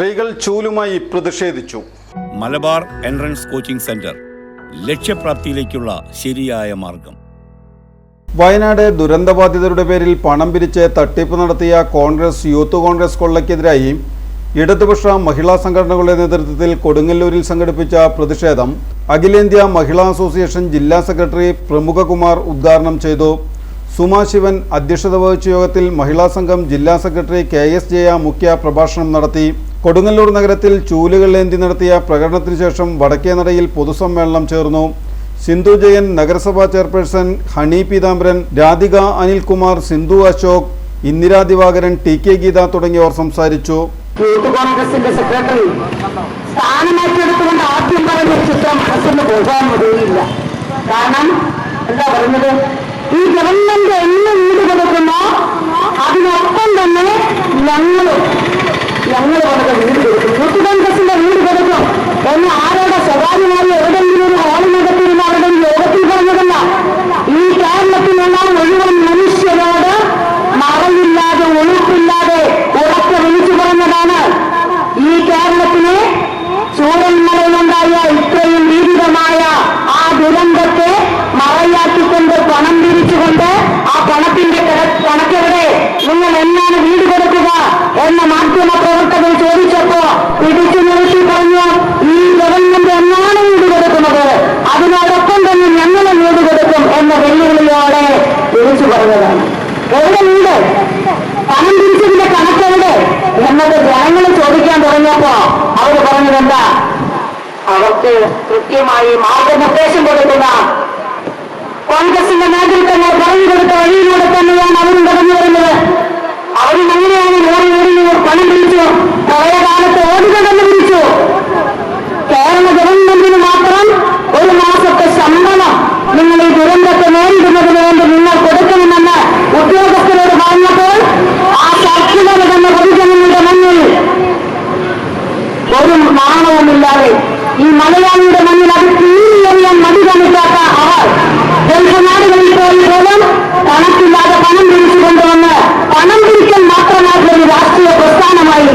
സ്ത്രീകൾ ചൂലുമായി പ്രതിഷേധിച്ചു. Malabar entrance coaching centre ലക്ഷ്യപ്രാപ്തിയിലേക്കുള്ള ശരിയായ മാർഗം. വയനാട് ദുരന്തബാധിതരുടെ പേരിൽ പണം പിരിച്ച് തട്ടിപ്പ് നടത്തിയ കോൺഗ്രസ് യൂത്ത് കോൺഗ്രസ് കൊള്ളയ്ക്കെതിരായി ഇടതുപക്ഷ മഹിളാ സംഘടനകളുടെ നേതൃത്വത്തിൽ കൊടുങ്ങല്ലൂരിൽ സംഘടിപ്പിച്ച പ്രതിഷേധം അഖിലേന്ത്യാ മഹിളാ അസോസിയേഷൻ ജില്ലാ സെക്രട്ടറി പ്രമുഖകുമാർ ഉദ്ഘാടനം ചെയ്തു. സുമാ ശിവൻ അധ്യക്ഷത വഹിച്ച യോഗത്തിൽ മഹിളാ സംഘം ജില്ലാ സെക്രട്ടറി KS ജയ മുഖ്യ പ്രഭാഷണം നടത്തി. കൊടുങ്ങല്ലൂർ നഗരത്തിൽ ചൂലുകളേന്തി നടത്തിയ പ്രകടനത്തിന് ശേഷം വടക്കേനടയിൽ പൊതുസമ്മേളനം ചേർന്നു. സിന്ധു ജയൻ, നഗരസഭാ ചെയർപേഴ്സൺ ഹണി പീതാംബരൻ, രാധിക അനിൽകുമാർ, സിന്ധു അശോക്, ഇന്ദിരാ ദിവാകരൻ, TK ഗീത തുടങ്ങിയവർ സംസാരിച്ചു. യൂത്ത് കോൺഗ്രസിന്റെ സെക്രട്ടറി സ്ഥാനമേറ്റെടുത്തുകൊണ്ട് ആദ്യം പറഞ്ഞ ചിത്രം മനസ്സിന് പോകാൻ മതിയില്ല. കാരണം എന്താ പറയുന്നത്, ഈ ഗവൺമെന്റ് എന്ന് വീട് കൊടുക്കുന്നോ അതിനൊപ്പം തന്നെ ഞങ്ങൾ പറഞ്ഞ വീട് കൊടുക്കും, യൂത്ത് കോൺഗ്രസിന്റെ വീട് കൊടുക്കും എന്ന് ആരോടെ സ്വകാര്യമായി എവിടെയെങ്കിലും ഒരു ഹാളിനകത്തിരുന്ന് അവരുടെ യോഗത്തിൽ പറഞ്ഞതല്ല. ഈ കേരളത്തിലുള്ള മുഴുവൻ മനുഷ്യരോട് മറയില്ലാതെ ഒഴുപ്പില്ലാതെ ഉറക്കെ വിളിച്ചു പറഞ്ഞതാണ്. ഈ കേരളത്തിന് ചൂരന്മലയിലുണ്ടായ ഇത്രയും ഭീതിതമായ ആ ദുരന്തത്തെ മറയാക്കിക്കൊണ്ട് പണം പിരിച്ചുകൊണ്ട് ആ പണത്തിന്റെ കണക്കെവിടെ, നിങ്ങൾ എന്നാണ് വീട് കൊടുക്കുക എന്ന മാധ്യമ പ്രവർത്തകർ ചോദിച്ചപ്പോ പിടിച്ചു നിർത്തി പറഞ്ഞു, ഈ ഗവൺമെന്റ് എന്നാണ് വീട് കൊടുക്കുന്നത് അതിനോടൊപ്പം തന്നെ ഞങ്ങളും വീട് കൊടുക്കും എന്ന വെല്ലുവിളിയോടെ വിളിച്ചു പറഞ്ഞതാണ്. എവിടെ വീട്, പണം പിരിച്ചതിന്റെ കണക്കെവിടെ എന്നത് ജനങ്ങൾ ചോദിക്കാൻ തുടങ്ങിയപ്പോ അവർ പറഞ്ഞതെന്താ, അവർക്ക് കൃത്യമായി മാർഗനിർദ്ദേശം കൊടുക്കുന്ന കോൺഗ്രസിന്റെ നേതൃത്വങ്ങൾ പറഞ്ഞു കൊടുത്ത വഴിയിലൂടെ തന്നെയാണ് അവരും കടന്നു വരുന്നത്. അവരും അങ്ങനെയാണ് ഓടി പണം പിരിച്ചു, പ്രളയകാലത്ത് ഓടുകടന്ന് പിരിച്ചു. കേരള ഗവൺമെന്റിന് മാത്രം ഒരു മാസത്തെ ശമ്പളം നിങ്ങൾ ഈ ദുരന്തത്തെ നേരിടുന്നതിന് വേണ്ടി നിങ്ങൾ കൊടുക്കണമെന്ന് ഉദ്യോഗസ്ഥരോട് പറഞ്ഞപ്പോൾ ആ സർക്കുലർ തന്നെ പൊതുജനങ്ങളുടെ മുന്നിൽ ഒരു നാണവുമില്ലാതെ ഈ മലയാളിയുടെ മുന്നിൽ അത് തീരെറിയാൻ മടി കാണിക്കാത്ത അവർ ഗൾഫ് നാടുകളിൽ പോയി പോലും കണക്കില്ലാതെ പണം പിരിച്ചു കൊണ്ടുവന്ന് പണം പിരിക്കൽ മാത്രമായിട്ട് ഒരു രാഷ്ട്രീയ പ്രസ്ഥാനമായി